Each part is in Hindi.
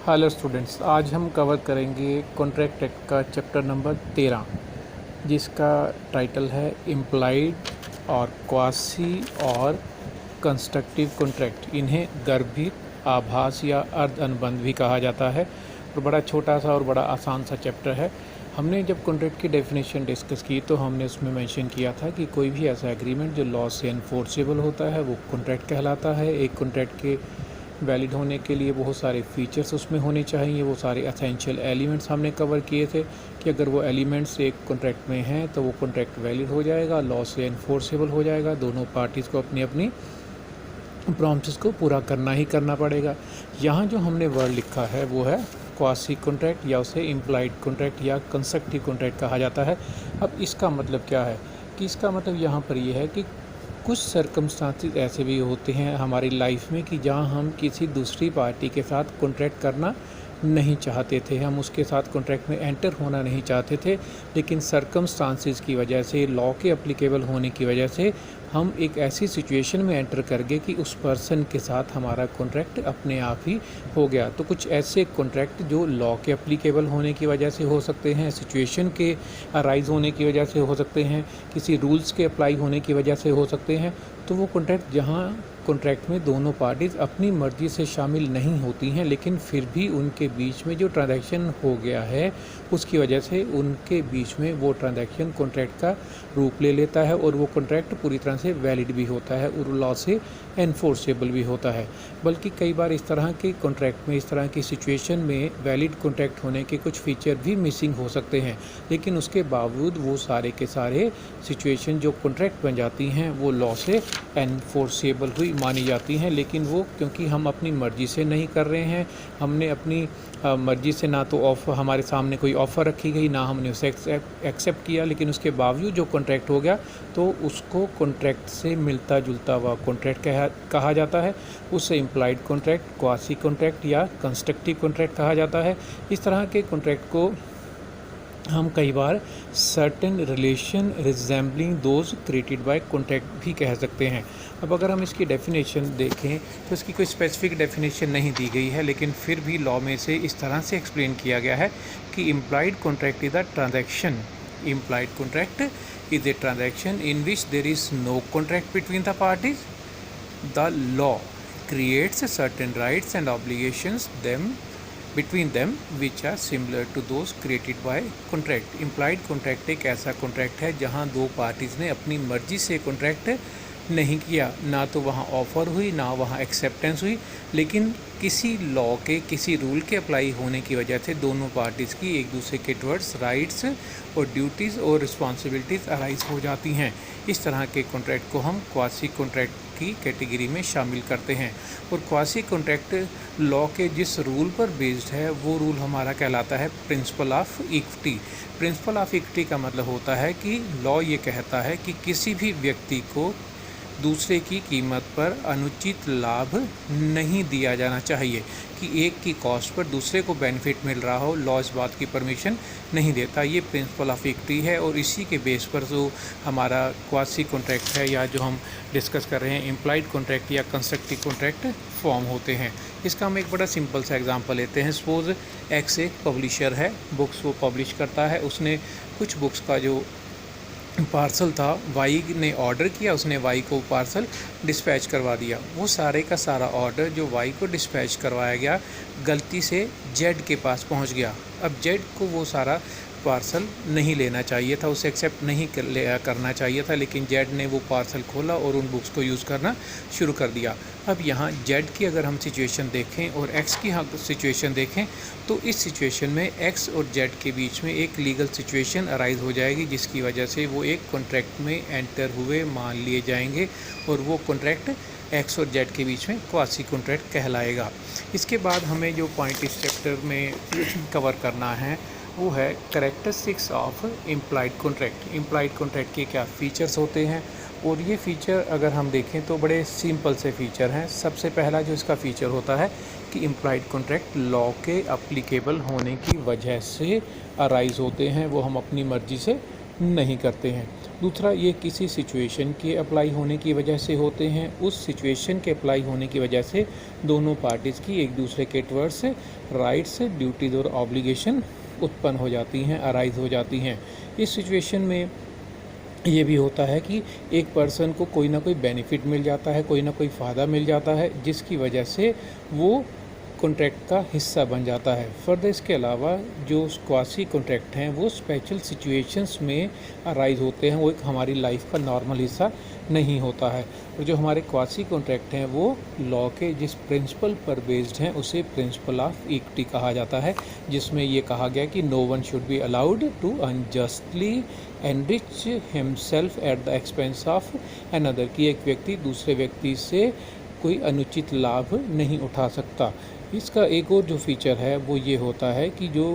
हेलो स्टूडेंट्स, आज हम कवर करेंगे कॉन्ट्रैक्ट एक्ट का चैप्टर नंबर 13, जिसका टाइटल है इम्प्लाइड और क्वासी और कंस्ट्रक्टिव कॉन्ट्रैक्ट। इन्हें गर्भित, आभास या अर्ध अनुबंध भी कहा जाता है और बड़ा छोटा सा और बड़ा आसान सा चैप्टर है। हमने जब कॉन्ट्रैक्ट की डेफिनेशन डिस्कस की तो हमने उसमें मेंशन किया था कि कोई भी ऐसा एग्रीमेंट जो लॉ से एनफोर्सेबल होता है वो कॉन्ट्रैक्ट कहलाता है। एक कॉन्ट्रैक्ट के वैलिड होने के लिए बहुत सारे फीचर्स उसमें होने चाहिए। वो सारे एसेंशियल एलिमेंट्स हमने कवर किए थे कि अगर वो एलिमेंट्स एक कॉन्ट्रैक्ट में हैं तो वो कॉन्ट्रैक्ट वैलिड हो जाएगा, लॉ से एनफोर्सेबल हो जाएगा। दोनों पार्टीज़ को अपनी अपनी प्रॉमिसेस को पूरा करना ही करना पड़ेगा। यहाँ जो हमने वर्ड लिखा है वो है क्वासी कॉन्ट्रैक्ट, या उसे इम्प्लाइड कॉन्ट्रैक्ट या कंस्ट्रक्टिव कॉन्ट्रैक्ट कहा जाता है। अब इसका मतलब क्या है कि इसका मतलब यहाँ पर ये है कि कुछ सर्कमस्टांसेस ऐसे भी होते हैं हमारी लाइफ में कि जहाँ हम किसी दूसरी पार्टी के साथ कॉन्ट्रैक्ट करना नहीं चाहते थे, हम उसके साथ कॉन्ट्रैक्ट में एंटर होना नहीं चाहते थे, लेकिन सर्कमस्टांसेस की वजह से, लॉ के अप्लीकेबल होने की वजह से हम एक ऐसी सिचुएशन में एंटर कर गए कि उस पर्सन के साथ हमारा कॉन्ट्रैक्ट अपने आप ही हो गया। तो कुछ ऐसे कॉन्ट्रैक्ट जो लॉ के अप्लीकेबल होने की वजह से हो सकते हैं, सिचुएशन के अराइज होने की वजह से हो सकते हैं, किसी रूल्स के अप्लाई होने की वजह से हो सकते हैं। तो वो कॉन्ट्रैक्ट जहाँ कॉन्ट्रैक्ट में दोनों पार्टीज़ अपनी मर्ज़ी से शामिल नहीं होती हैं, लेकिन फिर भी उनके बीच में जो ट्रांजैक्शन हो गया है उसकी वजह से उनके बीच में वो ट्रांजैक्शन कॉन्ट्रैक्ट का रूप ले लेता है और वो कॉन्ट्रैक्ट पूरी तरह से वैलिड भी होता है और लॉ से एनफोर्सेबल भी होता है। बल्कि कई बार इस तरह के कॉन्ट्रैक्ट में, इस तरह की सिचुएशन में वैलिड कॉन्ट्रैक्ट होने के कुछ फीचर भी मिसिंग हो सकते हैं, लेकिन उसके बावजूद वो सारे के सारे सिचुएशन जो कॉन्ट्रैक्ट बन जाती हैं वो लॉ से एनफोर्सेबल हुई मानी जाती हैं। लेकिन वो क्योंकि हम अपनी मर्ज़ी से नहीं कर रहे हैं, हमने अपनी मर्ज़ी से ना तो ऑफ़र, हमारे सामने कोई ऑफ़र रखी गई, ना हमने उसे एक्सेप्ट किया, लेकिन उसके बावजूद जो कॉन्ट्रैक्ट हो गया तो उसको कॉन्ट्रैक्ट से मिलता जुलता हुआ कॉन्ट्रैक्ट कहा जाता है। उससे इम्प्लाइड कॉन्ट्रैक्ट, क्वासी कॉन्ट्रैक्ट या कंस्ट्रक्टिव कॉन्ट्रैक्ट कहा जाता है। इस तरह के कॉन्ट्रैक्ट को हम कई बार certain relation resembling those created by contract भी कह सकते हैं। अब अगर हम इसकी डेफिनेशन देखें तो इसकी कोई स्पेसिफिक डेफिनेशन नहीं दी गई है, लेकिन फिर भी लॉ में से इस तरह से एक्सप्लेन किया गया है कि implied contract is a transaction. Implied contract is a transaction in which there is no contract between the parties. The law creates certain rights and obligations between them which are similar to those created by contract। implied contract एक ऐसा कॉन्ट्रैक्ट है जहां दो पार्टीज़ ने अपनी मर्जी से कॉन्ट्रैक्ट नहीं किया, ना तो वहाँ ऑफ़र हुई ना वहाँ एक्सेप्टेंस हुई, लेकिन किसी लॉ के, किसी रूल के अप्लाई होने की वजह से दोनों पार्टीज़ की एक दूसरे के टुवर्ड्स राइट्स और ड्यूटीज़ और रिस्पॉन्सिबिलिटीज़ अराइज हो जाती हैं। इस तरह के कॉन्ट्रैक्ट को हम क्वासी कॉन्ट्रैक्ट की कैटेगरी में शामिल करते हैं। और क्वासी कॉन्ट्रैक्ट लॉ के जिस रूल पर बेस्ड है वो रूल हमारा कहलाता है principle of equity. Principle of equity का मतलब होता है कि लॉ ये कहता है कि किसी भी व्यक्ति को दूसरे की कीमत पर अनुचित लाभ नहीं दिया जाना चाहिए, कि एक की कॉस्ट पर दूसरे को बेनिफिट मिल रहा हो, लॉ इस बात की परमिशन नहीं देता। ये प्रिंसिपल ऑफ इक्विटी है और इसी के बेस पर जो हमारा क्वासी कॉन्ट्रैक्ट है या जो हम डिस्कस कर रहे हैं इम्प्लाइड कॉन्ट्रैक्ट या कंस्ट्रक्टिव कॉन्ट्रैक्ट फॉर्म होते हैं। इसका हम एक बड़ा सिंपल सा एग्जांपल लेते हैं। सपोज़ एक्स एक पब्लिशर है, बुक्स वो पब्लिश करता है। उसने कुछ बुक्स का जो पार्सल था वाई ने ऑर्डर किया, उसने वाई को पार्सल डिस्पैच करवा दिया। वो सारे का सारा ऑर्डर जो वाई को डिस्पैच करवाया गया गलती से जेड के पास पहुंच गया। अब जेड को वो सारा पार्सल नहीं लेना चाहिए था, उसे एक्सेप्ट नहीं करना चाहिए था, लेकिन जेड ने वो पार्सल खोला और उन बुक्स को यूज़ करना शुरू कर दिया। अब यहाँ जेड की अगर हम सिचुएशन देखें और एक्स की हाँ सिचुएशन देखें तो इस सिचुएशन में एक्स और जेड के बीच में एक लीगल सिचुएशन अराइज हो जाएगी, जिसकी वजह से वो एक कॉन्ट्रैक्ट में एंटर हुए मान लिए जाएंगे और वो कॉन्ट्रैक्ट एक्स और जेड के बीच में क्वासी कॉन्ट्रैक्ट कहलाएगा। इसके बाद हमें जो पॉइंट इस चैप्टर में कवर करना है वो है characteristics of implied contract. Implied contract के क्या फ़ीचर्स होते हैं, और ये फ़ीचर अगर हम देखें तो बड़े सिंपल से फ़ीचर हैं। सबसे पहला जो इसका फ़ीचर होता है कि इम्प्लाइड कॉन्ट्रैक्ट लॉ के अप्लीकेबल होने की वजह से अराइज़ होते हैं, वो हम अपनी मर्ज़ी से नहीं करते हैं। दूसरा, ये किसी सिचुएशन के अप्लाई होने की वजह से होते हैं। उस सिचुएशन के अप्लाई होने की वजह से दोनों पार्टीज़ की एक दूसरे के टुवर्ड्स राइट्स, ड्यूटीज़ और ऑब्लिगेशन उत्पन्न हो जाती हैं, अराइज हो जाती हैं। इस सिचुएशन में ये भी होता है कि एक पर्सन को कोई ना कोई बेनिफिट मिल जाता है, कोई ना कोई फ़ायदा मिल जाता है, जिसकी वजह से वो कॉन्ट्रैक्ट का हिस्सा बन जाता है। फर्दर इसके अलावा जो क्वासी कॉन्ट्रैक्ट हैं वो स्पेशल सिचुएशंस में अराइज होते हैं, वो एक हमारी लाइफ का नॉर्मल हिस्सा नहीं होता है। और जो हमारे क्वासी कॉन्ट्रैक्ट हैं वो लॉ के जिस प्रिंसिपल पर बेस्ड हैं उसे प्रिंसिपल ऑफ इक्विटी कहा जाता है, जिसमें ये कहा गया कि no one should be allowed to unjustly enrich himself at the expense of another, कि एक व्यक्ति दूसरे व्यक्ति से कोई अनुचित लाभ नहीं उठा सकता। इसका एक और जो फीचर है वो ये होता है कि जो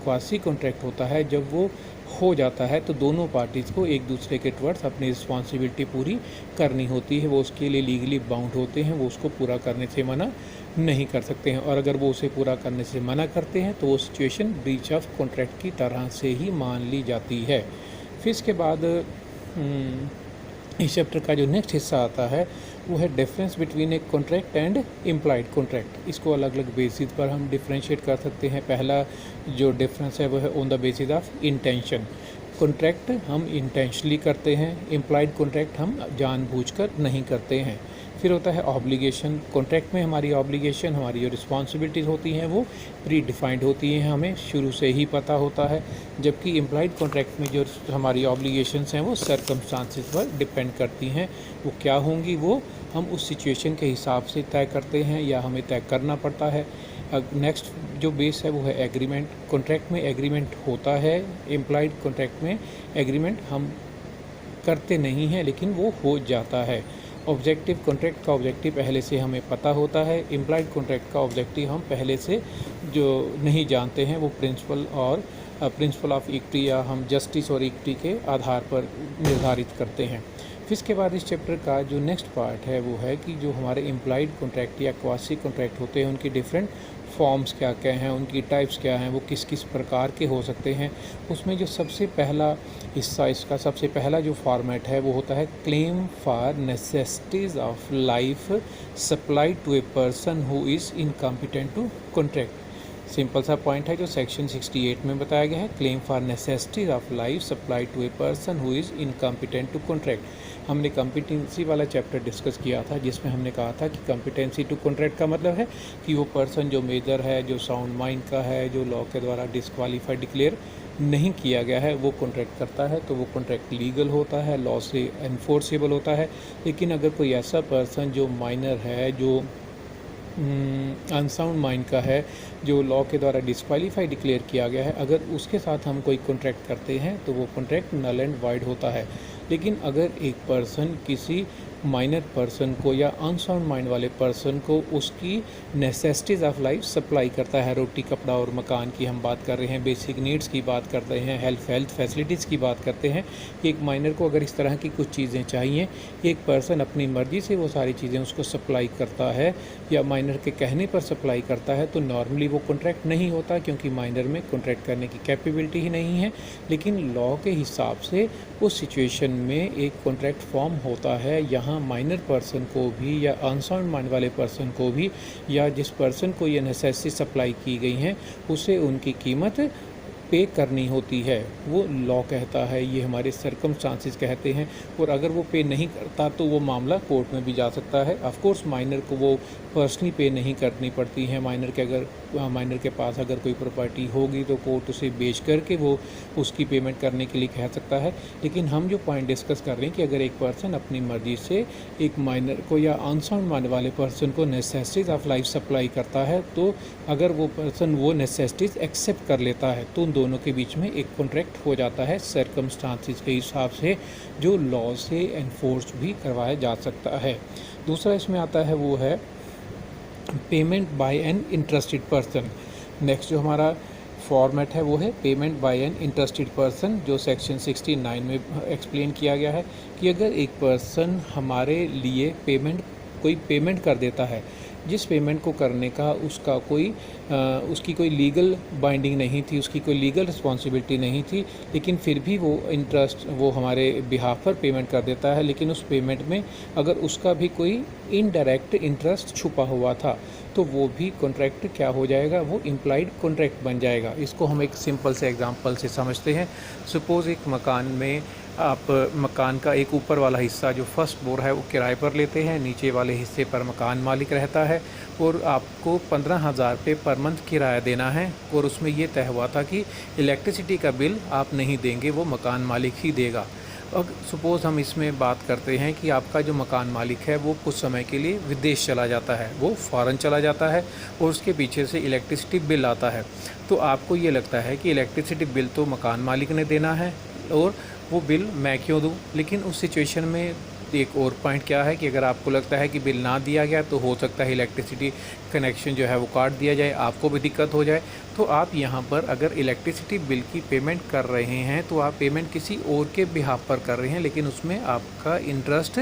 क्वासी कॉन्ट्रैक्ट होता है जब वो हो जाता है तो दोनों पार्टीज़ को एक दूसरे के टुवर्ड्स अपनी रिस्पॉन्सिबिलिटी पूरी करनी होती है। वो उसके लिए लीगली बाउंड होते हैं, वो उसको पूरा करने से मना नहीं कर सकते हैं, और अगर वो उसे पूरा करने से मना करते हैं तो वो सिचुएशन ब्रीच ऑफ कॉन्ट्रैक्ट की तरह से ही मान ली जाती है। फिर इसके बाद इस चैप्टर का जो नेक्स्ट हिस्सा आता है वो है difference between a contract and implied contract. इसको अलग अलग बेसिस पर हम डिफ्रेंशिएट कर सकते हैं। पहला जो डिफरेंस है वो है on the basis of intention. Contract हम इंटेंशनली करते हैं, इम्प्लाइड कॉन्ट्रैक्ट हम जानबूझकर नहीं करते हैं। फिर होता है ऑब्लिगेशन। कॉन्ट्रैक्ट में हमारी ऑब्लिगेशन, हमारी जो रिस्पॉन्सिबिलिटीज़ होती हैं वो प्री डिफाइंड होती हैं, हमें शुरू से ही पता होता है। जबकि इम्प्लाइड कॉन्ट्रैक्ट में जो हमारी ऑब्लिगेशंस हैं वो सर्कमस्टांसेस पर डिपेंड करती हैं। वो क्या होंगी वो हम उस सिचुएशन के हिसाब से तय करते हैं या हमें तय करना पड़ता है। नेक्स्ट जो बेस है वो है एग्रीमेंट। कॉन्ट्रैक्ट में एग्रीमेंट होता है, इम्प्लाइड कॉन्ट्रैक्ट में एग्रीमेंट हम करते नहीं हैं लेकिन वो हो जाता है। ऑब्जेक्टिव, कॉन्ट्रैक्ट का ऑब्जेक्टिव पहले से हमें पता होता है। इम्प्लाइड कॉन्ट्रैक्ट का ऑब्जेक्टिव हम पहले से जो नहीं जानते हैं, वो प्रिंसिपल ऑफ इक्विटी या हम जस्टिस और इक्विटी के आधार पर निर्धारित करते हैं। फिर इसके बाद इस चैप्टर का जो नेक्स्ट पार्ट है वो है कि जो हमारे इम्प्लाइड कॉन्ट्रैक्ट या क्वासी कॉन्ट्रैक्ट होते हैं उनकी डिफरेंट फॉर्म्स क्या क्या हैं, उनकी टाइप्स क्या हैं, वो किस किस प्रकार के हो सकते हैं। उसमें जो सबसे पहला हिस्सा, इसका सबसे पहला जो फॉर्मेट है वो होता है claim for necessities of life supplied to a person who is incompetent to contract. Simple सा पॉइंट है जो सेक्शन 68 में बताया गया है, claim for necessities of life supplied to a person who is incompetent to contract. हमने कॉम्पिटेंसी वाला चैप्टर डिस्कस किया था जिसमें हमने कहा था कि कॉम्पिटेंसी टू कॉन्ट्रैक्ट का मतलब है कि वो पर्सन जो मेजर है, जो साउंड माइंड का है, जो लॉ के द्वारा डिस्क्वालीफाइड डिक्लेयर नहीं किया गया है, वो कॉन्ट्रैक्ट करता है तो वो कॉन्ट्रैक्ट लीगल होता है, लॉ से एनफोर्सेबल होता है। लेकिन अगर कोई ऐसा पर्सन जो माइनर है, जो अनसाउंड माइंड का है, जो लॉ के द्वारा डिस्क्वालीफाई डिक्लेयर किया गया है, अगर उसके साथ हम कोई कॉन्ट्रैक्ट करते हैं तो वो कॉन्ट्रैक्ट नल एंड वाइड होता है। लेकिन अगर एक पर्सन किसी माइनर पर्सन को या अनसाउंड माइंड वाले पर्सन को उसकी नेसेसिटीज़ ऑफ लाइफ सप्लाई करता है, रोटी कपड़ा और मकान की हम बात कर रहे हैं, बेसिक नीड्स की बात कर रहे हैं, हेल्थ फैसिलिटीज़ की बात करते हैं, एक माइनर को अगर इस तरह की कुछ चीज़ें चाहिए, एक पर्सन अपनी मर्ज़ी से वो सारी चीज़ें उसको सप्लाई करता है या माइनर के कहने पर सप्लाई करता है, तो नॉर्मली वो कॉन्ट्रैक्ट नहीं होता, क्योंकि माइनर में कॉन्ट्रैक्ट करने की कैपेबिलिटी ही नहीं है। लेकिन लॉ के हिसाब से उस सिचुएशन में एक कॉन्ट्रैक्ट फॉर्म होता है। यहाँ माइनर पर्सन को भी या अनसाउंड माइंड वाले पर्सन को भी या जिस पर्सन को ये नेसेसिटी सप्लाई की गई हैं उसे उनकी कीमत पे करनी होती है, वो लॉ कहता है, ये हमारे सर्कमस्टांसेस कहते हैं। और अगर वो पे नहीं करता तो वो मामला कोर्ट में भी जा सकता है। ऑफ कोर्स माइनर को वो पर्सनली पे नहीं करनी पड़ती है। माइनर के पास अगर कोई प्रॉपर्टी होगी तो कोर्ट उसे बेच करके वो उसकी पेमेंट करने के लिए कह सकता है। लेकिन हम जो पॉइंट डिस्कस कर रहे हैं कि अगर एक पर्सन अपनी मर्जी से एक माइनर को या अनसाउंड माइंड वाले पर्सन को नेसेसिटीज़ ऑफ लाइफ सप्लाई करता है, तो अगर वो पर्सन वो नेसेसिटीज़ एक्सेप्ट कर लेता है तो दोनों के बीच में एक कॉन्ट्रैक्ट हो जाता है सर्कमस्टांसेस के हिसाब से, जो लॉ से एनफोर्स भी करवाया जा सकता है। दूसरा इसमें आता है वो है payment by an interested person. Next जो हमारा फॉर्मेट है वो है payment by an interested person, जो सेक्शन 69 में एक्सप्लेन किया गया है कि अगर एक पर्सन हमारे लिए कोई पेमेंट कर देता है, जिस पेमेंट को करने का उसकी कोई लीगल बाइंडिंग नहीं थी, उसकी कोई लीगल रिस्पॉन्सिबिलिटी नहीं थी, लेकिन फिर भी वो हमारे बिहाफ पर पेमेंट कर देता है। लेकिन उस पेमेंट में अगर उसका भी कोई इनडायरेक्ट इंटरेस्ट छुपा हुआ था तो वो भी कॉन्ट्रैक्ट क्या हो जाएगा, वो इम्प्लाइड कॉन्ट्रैक्ट बन जाएगा। इसको हम एक सिंपल से एग्जांपल से समझते हैं। सपोज़ एक मकान में आप मकान का एक ऊपर वाला हिस्सा जो फर्स्ट फ्लोर है वो किराए पर लेते हैं, नीचे वाले हिस्से पर मकान मालिक रहता है और आपको 15,000 रुपये पर मंथ किराया देना है। और उसमें ये तय हुआ था कि इलेक्ट्रिसिटी का बिल आप नहीं देंगे, वो मकान मालिक ही देगा। अब सपोज़ हम इसमें बात करते हैं कि आपका जो मकान मालिक है वो कुछ समय के लिए विदेश चला जाता है, वो फ़ॉरेन चला जाता है और उसके पीछे से इलेक्ट्रिसिटी बिल आता है। तो आपको ये लगता है कि इलेक्ट्रिसिटी बिल तो मकान मालिक ने देना है और वो बिल मैं क्यों दूँ। लेकिन उस सिचुएशन में एक और पॉइंट क्या है कि अगर आपको लगता है कि बिल ना दिया गया तो हो सकता है इलेक्ट्रिसिटी कनेक्शन जो है वो काट दिया जाए, आपको भी दिक्कत हो जाए। तो आप यहाँ पर अगर इलेक्ट्रिसिटी बिल की पेमेंट कर रहे हैं तो आप पेमेंट किसी और के बिहाफ पर कर रहे हैं, लेकिन उसमें आपका इंटरेस्ट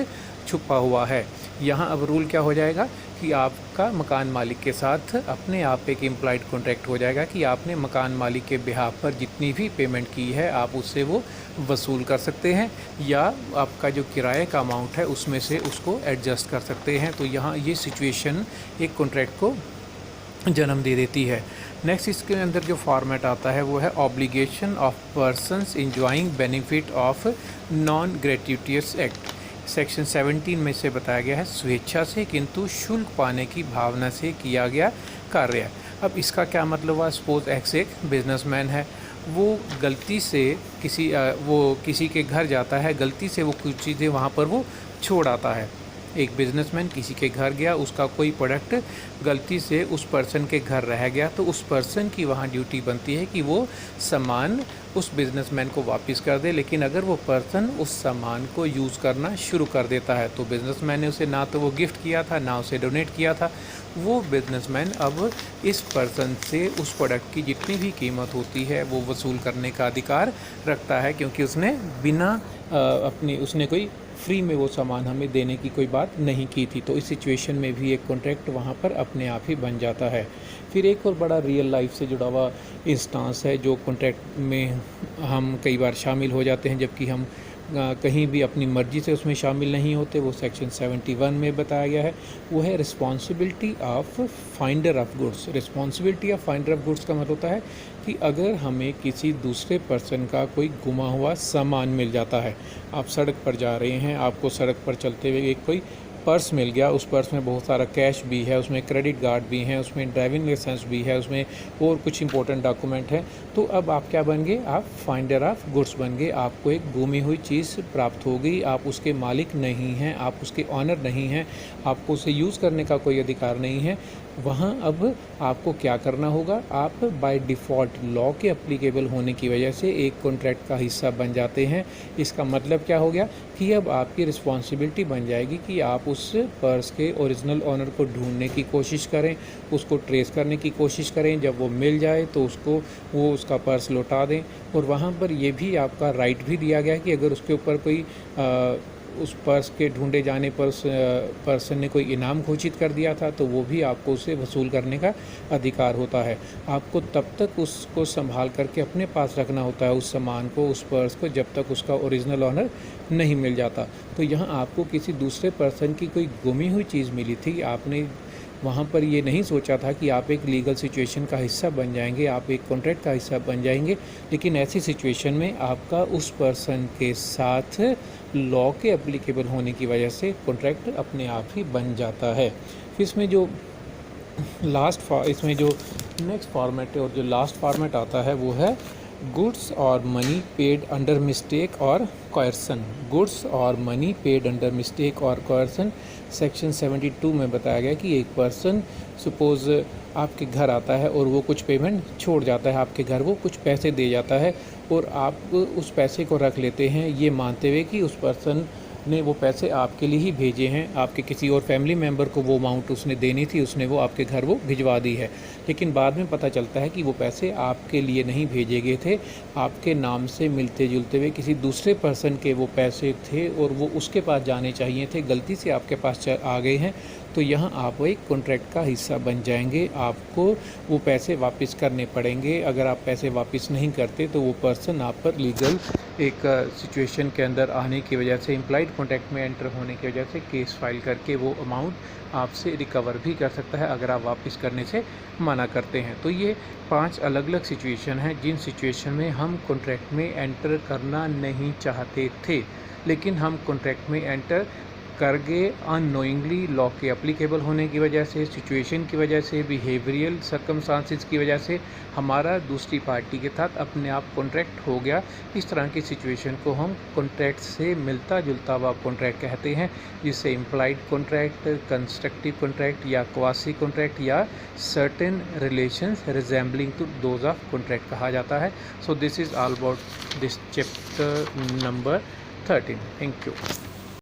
छुपा हुआ है। यहाँ अब रूल क्या हो जाएगा कि आपका मकान मालिक के साथ अपने आप एक इम्प्लॉयड कॉन्ट्रैक्ट हो जाएगा कि आपने मकान मालिक के बिहाफ पर जितनी भी पेमेंट की है आप उससे वो वसूल कर सकते हैं या आपका जो किराए का अमाउंट है उसमें से उसको एडजस्ट कर सकते हैं। तो यहाँ ये सिचुएशन एक कॉन्ट्रैक्ट को जन्म दे देती है। नेक्स्ट इसके अंदर जो फॉर्मेट आता है वो है obligation of persons enjoying benefit of non gratuitous act. Section 17 में से बताया गया है स्वेच्छा से किंतु शुल्क पाने की भावना से किया गया कार्य। अब इसका क्या मतलब हुआ, सपोज एक्स एक बिजनेसमैन है, वो गलती से किसी के घर जाता है, गलती से वो कुछ चीज़ें वहाँ पर वो छोड़ आता है। एक बिजनेसमैन किसी के घर गया, उसका कोई प्रोडक्ट गलती से उस पर्सन के घर रह गया तो उस पर्सन की वहाँ ड्यूटी बनती है कि वो सामान उस बिजनेसमैन को वापस कर दे। लेकिन अगर वो पर्सन उस सामान को यूज़ करना शुरू कर देता है तो बिजनेसमैन ने उसे ना तो वो गिफ्ट किया था ना उसे डोनेट किया था, वो बिजनेसमैन अब इस पर्सन से उस प्रोडक्ट की जितनी भी कीमत होती है वो वसूल करने का अधिकार रखता है, क्योंकि उसने बिना उसने कोई फ्री में वो सामान हमें देने की कोई बात नहीं की थी। तो इस सिचुएशन में भी एक कॉन्ट्रैक्ट वहाँ पर अपने आप ही बन जाता है। फिर एक और बड़ा रियल लाइफ से जुड़ा हुआ इंस्टांस है जो कॉन्ट्रैक्ट में हम कई बार शामिल हो जाते हैं जबकि हम कहीं भी अपनी मर्ज़ी से उसमें शामिल नहीं होते। वो सेक्शन 71 में बताया गया है, वो है responsibility of finder of goods. Responsibility of finder of goods का मतलब होता है कि अगर हमें किसी दूसरे पर्सन का कोई गुमा हुआ सामान मिल जाता है, आप सड़क पर जा रहे हैं, आपको सड़क पर चलते हुए एक कोई पर्स मिल गया, उस पर्स में बहुत सारा कैश भी है, उसमें क्रेडिट कार्ड भी है, उसमें ड्राइविंग लाइसेंस भी है, उसमें और कुछ इंपॉर्टेंट डॉक्यूमेंट हैं। तो अब आप क्या बन गए, आप फाइंडर ऑफ गुड्स बन गए। आपको एक गुमी हुई चीज़ प्राप्त हो गई, आप उसके मालिक नहीं हैं, आप उसके ऑनर नहीं हैं, आपको उसे यूज़ करने का कोई अधिकार नहीं है। वहाँ अब आपको क्या करना होगा, आप बाय डिफ़ॉल्ट लॉ के एप्लीकेबल होने की वजह से एक कॉन्ट्रैक्ट का हिस्सा बन जाते हैं। इसका मतलब क्या हो गया कि अब आपकी रिस्पॉन्सिबिलिटी बन जाएगी कि आप उस पर्स के ओरिजिनल ऑनर को ढूंढने की कोशिश करें, उसको ट्रेस करने की कोशिश करें। जब वो मिल जाए तो वो उसका पर्स लौटा दें। और वहाँ पर ये भी आपका राइट भी दिया गया है कि अगर उसके ऊपर कोई उस पर्स के ढूंढे जाने पर उस पर्सन ने कोई इनाम घोषित कर दिया था तो वो भी आपको उसे वसूल करने का अधिकार होता है। आपको तब तक उसको संभाल करके अपने पास रखना होता है उस सामान को, उस पर्स को, जब तक उसका ओरिजिनल ऑनर नहीं मिल जाता। तो यहाँ आपको किसी दूसरे पर्सन की कोई गुमी हुई चीज़ मिली थी, आपने वहाँ पर ये नहीं सोचा था कि आप एक लीगल सिचुएशन का हिस्सा बन जाएंगे, आप एक कॉन्ट्रैक्ट का हिस्सा बन जाएंगे। लेकिन ऐसी सिचुएशन में आपका उस पर्सन के साथ लॉ के एप्लीकेबल होने की वजह से कॉन्ट्रैक्ट अपने आप ही बन जाता है। फिर इसमें जो नेक्स्ट फॉर्मेट है और जो लास्ट फॉर्मेट आता है वो है गुड्स और मनी पेड अंडर मिस्टेक और कोयर्सन। गुड्स और मनी पेड अंडर मिस्टेक और कोयर्सन सेक्शन 72 में बताया गया कि एक पर्सन सपोज़ आपके घर आता है और वो कुछ पेमेंट छोड़ जाता है आपके घर, वो कुछ पैसे दे जाता है और आप उस पैसे को रख लेते हैं ये मानते हुए कि उस पर्सन ने वो पैसे आपके लिए ही भेजे हैं, आपके किसी और फैमिली मेम्बर को वो अमाउंट उसने देनी थी, उसने वो आपके घर वो भिजवा दी है। लेकिन बाद में पता चलता है कि वो पैसे आपके लिए नहीं भेजे गए थे, आपके नाम से मिलते जुलते हुए किसी दूसरे पर्सन के वो पैसे थे और वो उसके पास जाने चाहिए थे, गलती से आपके पास आ गए हैं। तो यहाँ आप एक कॉन्ट्रैक्ट का हिस्सा बन जाएंगे। आपको वो पैसे वापस करने पड़ेंगे। अगर आप पैसे वापस नहीं करते तो वो पर्सन आप पर लीगल एक सिचुएशन के अंदर आने की वजह से, इम्प्लाइड कॉन्ट्रैक्ट में एंटर होने की वजह से केस फाइल करके वो अमाउंट आपसे रिकवर भी कर सकता है अगर आप वापस करने से मना करते हैं। तो ये 5 अलग अलग सिचुएशन हैं जिन सिचुएशन में हम कॉन्ट्रैक्ट में एंटर करना नहीं चाहते थे, लेकिन हम कॉन्ट्रैक्ट में एंटर कर गए अननोइंगली, लॉ के एप्लीकेबल होने की वजह से, सिचुएशन की वजह से, बिहेवियरल सर्कमस्टांसिस की वजह से हमारा दूसरी पार्टी के साथ अपने आप कॉन्ट्रैक्ट हो गया। इस तरह की सिचुएशन को हम कॉन्ट्रैक्ट से मिलता जुलता हुआ कॉन्ट्रैक्ट कहते हैं, जिससे इम्प्लाइड कॉन्ट्रैक्ट, कंस्ट्रक्टिव कॉन्ट्रैक्ट या क्वासी कॉन्ट्रैक्ट या certain relations resembling to those of contract कहा जाता है। So this is all about this chapter number 13. Thank you.